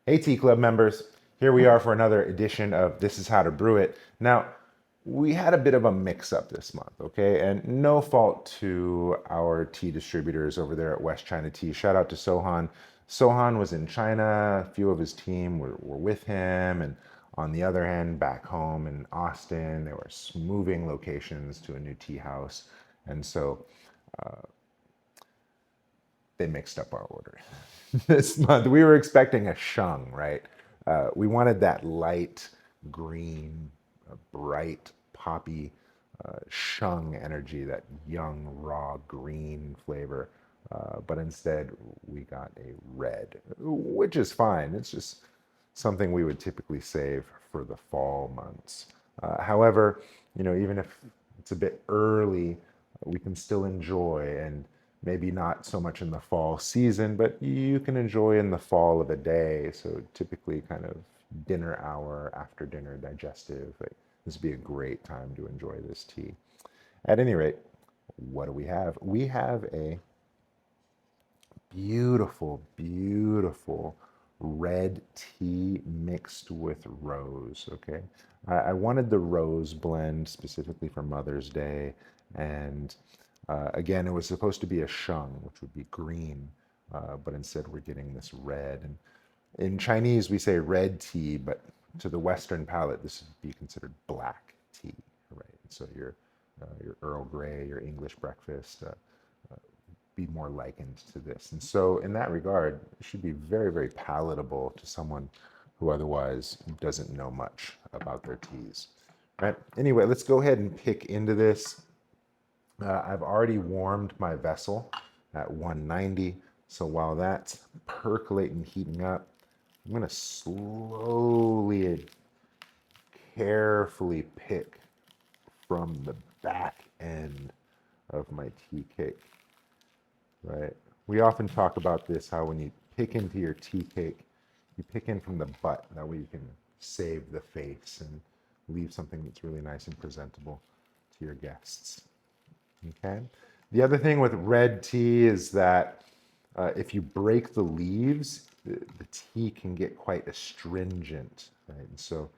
Hey, Tea Club members. Here we are for another edition of This Is How to Brew It. Now, we had a bit of a mix up this month, okay? And no fault to our tea distributors over there at West China Tea. Shout out to Sohan. Sohan was in China, a few of his team were with him. And on the other hand, back home in Austin, they were moving locations to a new tea house. And so they mixed up our order. This month we were expecting a shung, right? We wanted that light green, bright poppy shung energy, that young raw green flavor. But instead we got a red, which is fine. It's just something we would typically save for the fall months. However, even if it's a bit early, we can still enjoy, and maybe not so much in the fall season, but you can enjoy in the fall of a day. So typically kind of dinner hour, after dinner digestive. Like, this would be a great time to enjoy this tea. At any rate, what do we have? We have a beautiful, beautiful red tea mixed with rose. Okay. I wanted the rose blend specifically for Mother's Day. And again, it was supposed to be a sheng, which would be green, but instead we're getting this red. And in Chinese, we say red tea, but to the Western palate, this would be considered black tea, right? So your Earl Grey, your English breakfast, be more likened to this. And so, in that regard, it should be very, very palatable to someone who otherwise doesn't know much about their teas. Right? Anyway, let's go ahead and pick into this. I've already warmed my vessel at 190. So while that's percolating, heating up, I'm going to slowly and carefully pick from the back end of my tea cake. Right? We often talk about this, how when you pick into your tea cake, you pick in from the butt. That way you can save the face and leave something that's really nice and presentable to your guests. Okay? The other thing with red tea is that if you break the leaves, the tea can get quite astringent. Right? And so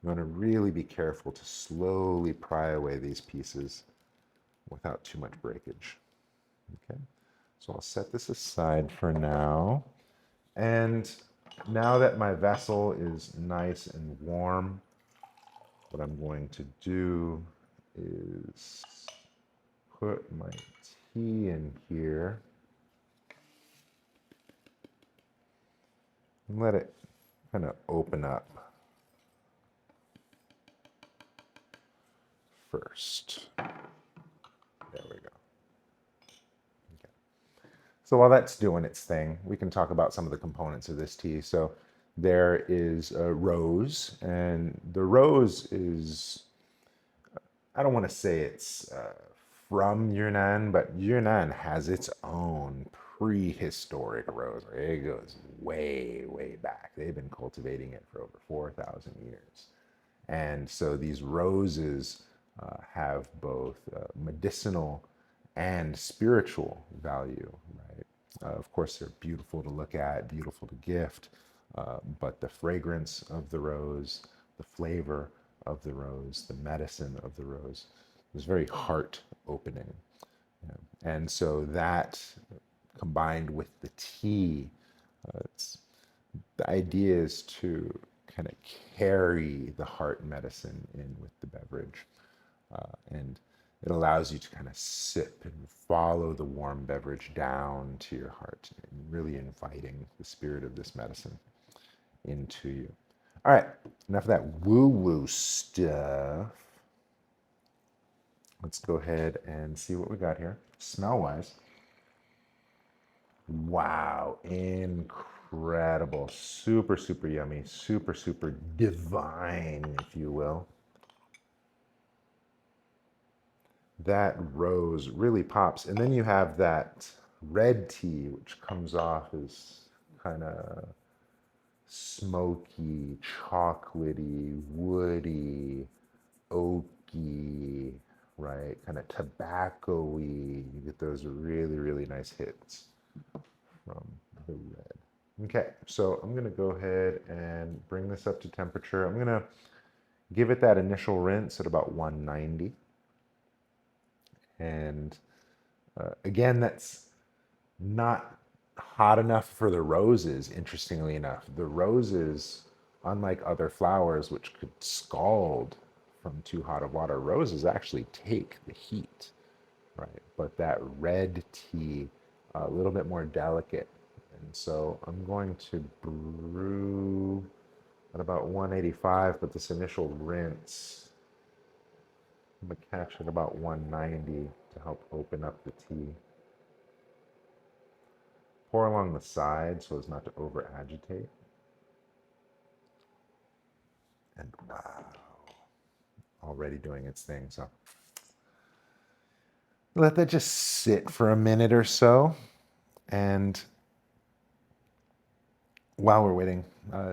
you want to really be careful to slowly pry away these pieces without too much breakage. Okay? So I'll set this aside for now. And now that my vessel is nice and warm, what I'm going to do is put my tea in here and let it kind of open up first. There we go. Okay. So while that's doing its thing, we can talk about some of the components of this tea. So there is a rose, and the rose is, I don't want to say it's from Yunnan, but Yunnan has its own prehistoric rose. It goes way, way back. They've been cultivating it for over 4,000 years. And so these roses have both medicinal and spiritual value, right? Of course, they're beautiful to look at, beautiful to gift, but the fragrance of the rose, the flavor of the rose, the medicine of the rose is very heart opening. And so that combined with the tea, the idea is to kind of carry the heart medicine in with the beverage. And it allows you to kind of sip and follow the warm beverage down to your heart, and really inviting the spirit of this medicine into you. All right, enough of that woo-woo stuff. Let's go ahead and see what we got here. Smell-wise, wow, incredible. Super, super yummy. Super, super divine, if you will. That rose really pops. And then you have that red tea, which comes off as kind of smoky, chocolatey, woody, oaky, right? Kind of tobacco-y. You get those really, really nice hits from the red. Okay, so I'm gonna go ahead and bring this up to temperature. I'm gonna give it that initial rinse at about 190. And again, that's not hot enough for the roses, interestingly enough. The roses, unlike other flowers, which could scald from too hot of water, roses actually take the heat, right? But that red tea, a little bit more delicate. And so I'm going to brew at about 185, but this initial rinse, I'm gonna catch at about 190 to help open up the tea. Pour along the side so as not to over agitate. And wow, already doing its thing. So let that just sit for a minute or so. And while we're waiting,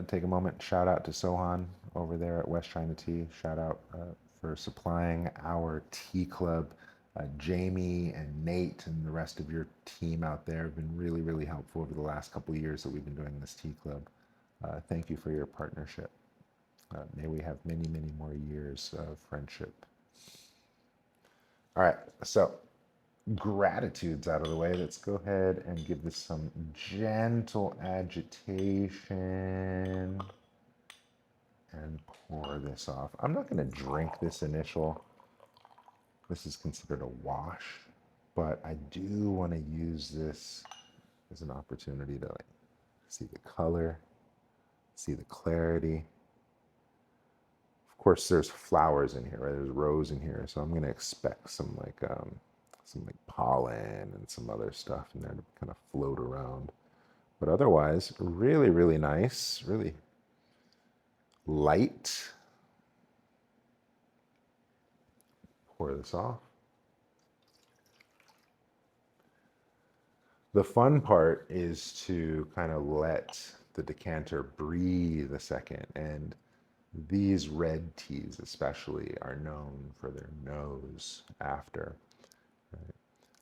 take a moment. Shout out to Sohan over there at West China Tea. Shout out for supplying our tea club. Jamie and Nate and the rest of your team out there have been really, really helpful over the last couple of years that we've been doing this tea club. Thank you for your partnership. May we have many, many more years of friendship. All right, so gratitudes out of the way. Let's go ahead and give this some gentle agitation and pour this off. I'm not going to drink this initial. This is considered a wash, but I do want to use this as an opportunity to like see the color, see the clarity. Of course, there's flowers in here, right? There's rose in here, so I'm going to expect some like pollen and some other stuff in there to kind of float around. But otherwise, really, really nice, really light. Pour this off. The fun part is to kind of let the decanter breathe a second. And these red teas, especially, are known for their nose after.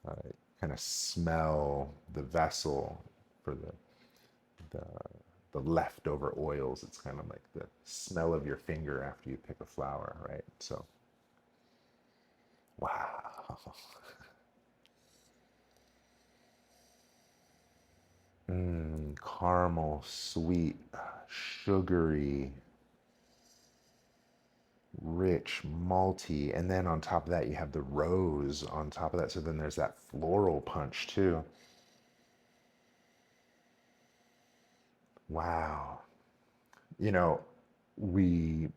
Right? Kind of smell the vessel for the the leftover oils. It's kind of like the smell of your finger after you pick a flower, right? So, wow. Caramel, sweet, sugary, rich, malty, and then on top of that you have the rose on top of that. So then there's that floral punch too. Wow. You know, we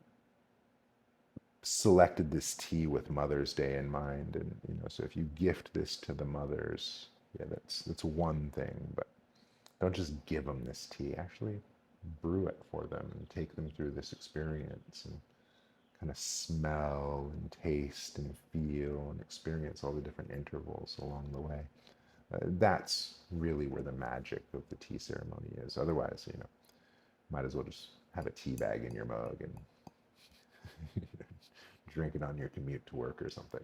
selected this tea with Mother's Day in mind, and so if you gift this to the mothers, yeah, that's one thing, but don't just give them this tea. Actually, brew it for them and take them through this experience and kind of smell and taste and feel and experience all the different intervals along the way. That's really where the magic of the tea ceremony is. Otherwise, might as well just have a tea bag in your mug and drink it on your commute to work or something.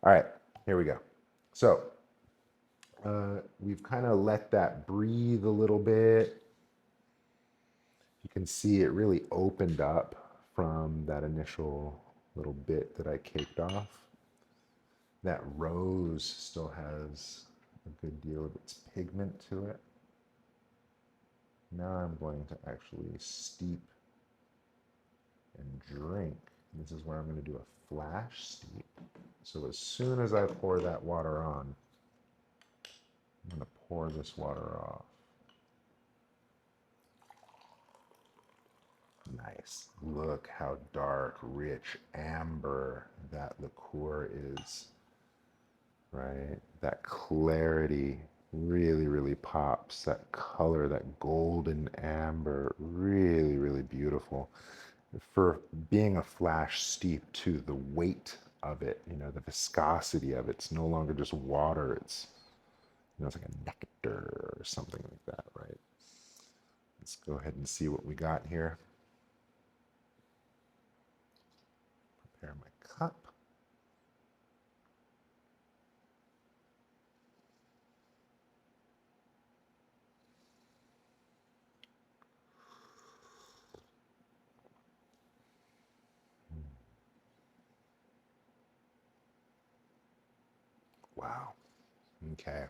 All right, here we go. So we've kind of let that breathe a little bit. You can see it really opened up from that initial little bit that I caked off. That rose still has a good deal of its pigment to it. Now I'm going to actually steep and drink. This is where I'm going to do a flash steep. So as soon as I pour that water on, I'm going to pour this water off. Nice. Look how dark, rich, amber that liqueur is, right? That clarity really, really pops. That color, that golden amber, really, really beautiful. For being a flash steep too, the weight of it, the viscosity of it's no longer just water. It's it's like a nectar or something like that, right? Let's go ahead and see what we got here. Prepare my cup. Wow. Okay.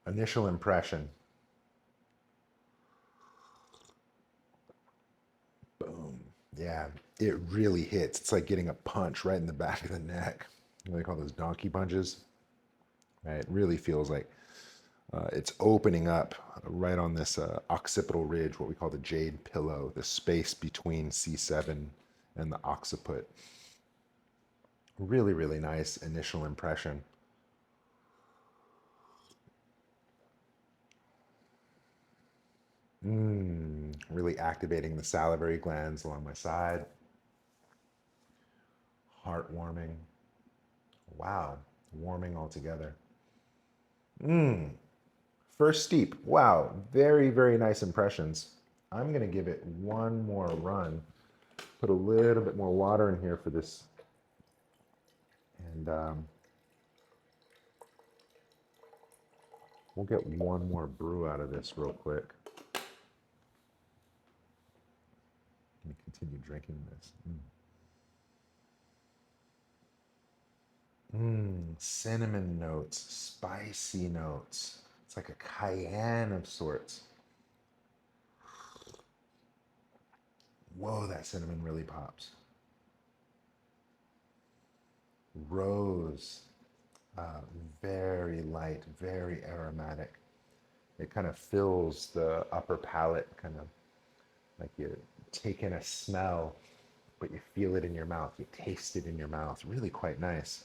Initial impression. Boom. Yeah, it really hits. It's like getting a punch right in the back of the neck. What they call those donkey punches. Right? It really feels like it's opening up right on this occipital ridge, what we call the jade pillow, the space between C7 and the occiput. Really, really nice initial impression. Really activating the salivary glands along my side. Heartwarming. Wow, warming altogether. Mmm. First steep. Wow, very, very nice impressions. I'm going to give it one more run. Put a little bit more water in here for this. And we'll get one more brew out of this real quick. Let me continue drinking this. Cinnamon notes, spicy notes. It's like a cayenne of sorts. Whoa, that cinnamon really pops. Rose, uh, very light, very aromatic. It kind of fills the upper palate, kind of like you take in a smell, but you feel it in your mouth. You taste it in your mouth. Really quite nice.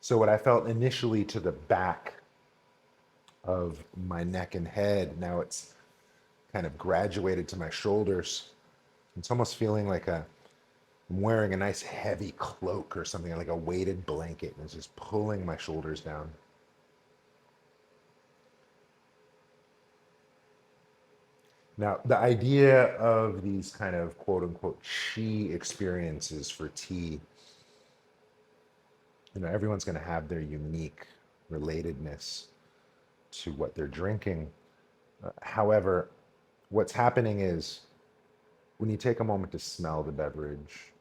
So what I felt initially to the back of my neck and head, now it's kind of graduated to my shoulders. It's almost feeling like I'm wearing a nice heavy cloak or something, like a weighted blanket, and it's just pulling my shoulders down. Now, the idea of these kind of quote unquote chi experiences for tea, everyone's going to have their unique relatedness to what they're drinking. However, what's happening is when you take a moment to smell the beverage,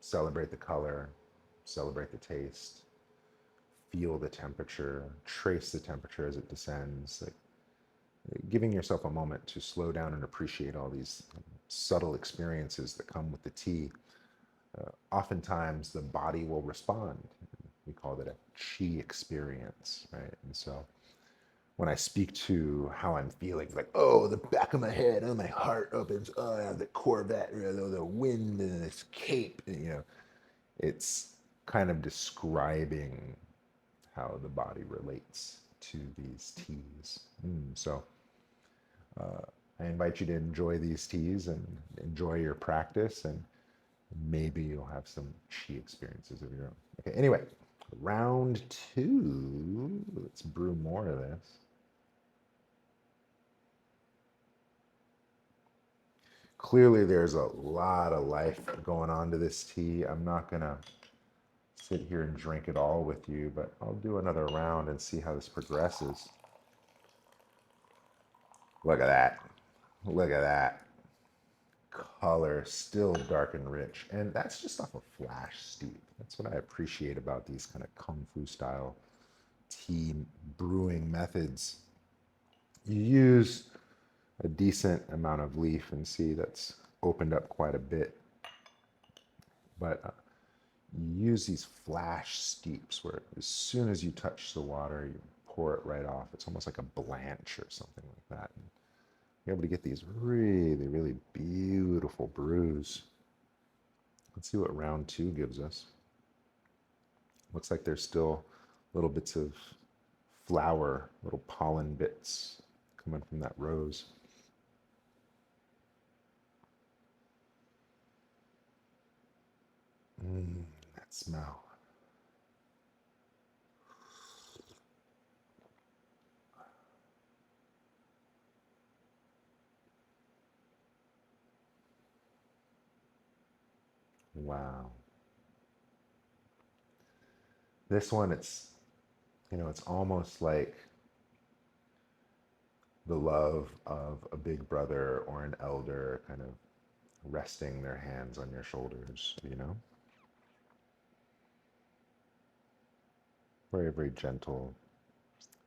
celebrate the color, celebrate the taste, feel the temperature, trace the temperature as it descends, like giving yourself a moment to slow down and appreciate all these subtle experiences that come with the tea. Oftentimes the body will respond. We call it a chi experience, right? And so when I speak to how I'm feeling, it's like, oh, the back of my head, oh, my heart opens, oh, I have the Corvette, the wind and this cape, it's kind of describing how the body relates to these teas. So I invite you to enjoy these teas and enjoy your practice, and maybe you'll have some chi experiences of your own. Okay, anyway, round two. Let's brew more of this. Clearly, there's a lot of life going on to this tea. I'm not going to sit here and drink it all with you, but I'll do another round and see how this progresses. Look at that. Look at that. Color still dark and rich. And that's just off a flash steep. That's what I appreciate about these kind of kung fu style tea brewing methods. You use a decent amount of leaf, and see that's opened up quite a bit. But you use these flash steeps where as soon as you touch the water, you pour it right off. It's almost like a blanch or something like that. And you're able to get these really, really beautiful brews. Let's see what round two gives us. Looks like there's still little bits of flower, little pollen bits coming from that rose. That smell. Wow. This one, it's almost like the love of a big brother or an elder kind of resting their hands on your shoulders, you know? Very, very gentle,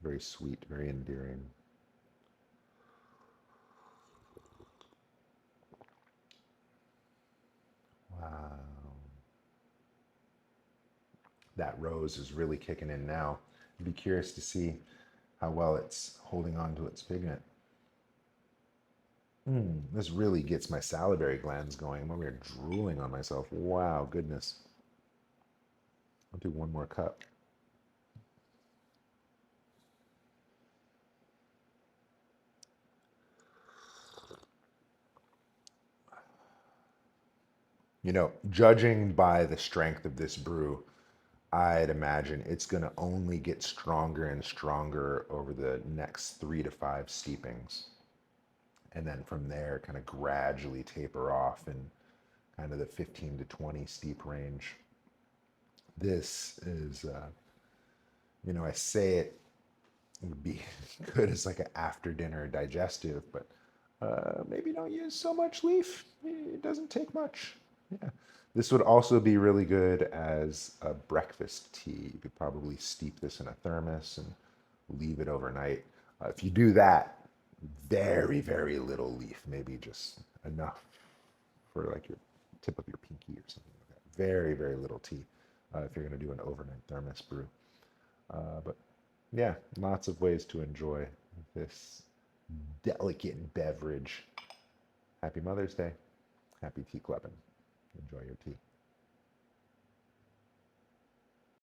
very sweet, very endearing. Wow. That rose is really kicking in now. I'd be curious to see how well it's holding on to its pigment. This really gets my salivary glands going. I'm over here drooling on myself. Wow, goodness. I'll do one more cup. You know, judging by the strength of this brew, I'd imagine it's going to only get stronger and stronger over the next 3 to 5 steepings. And then from there, kind of gradually taper off in kind of the 15 to 20 steep range. This is, I say it would be good as like an after dinner digestive, but maybe don't use so much leaf. It doesn't take much. Yeah. This would also be really good as a breakfast tea. You could probably steep this in a thermos and leave it overnight. If you do that, very, very little leaf, maybe just enough for like your tip of your pinky or something like that. Very, very little tea if you're going to do an overnight thermos brew. But yeah, lots of ways to enjoy this delicate beverage. Happy Mother's Day. Happy tea clubbing. Enjoy your tea.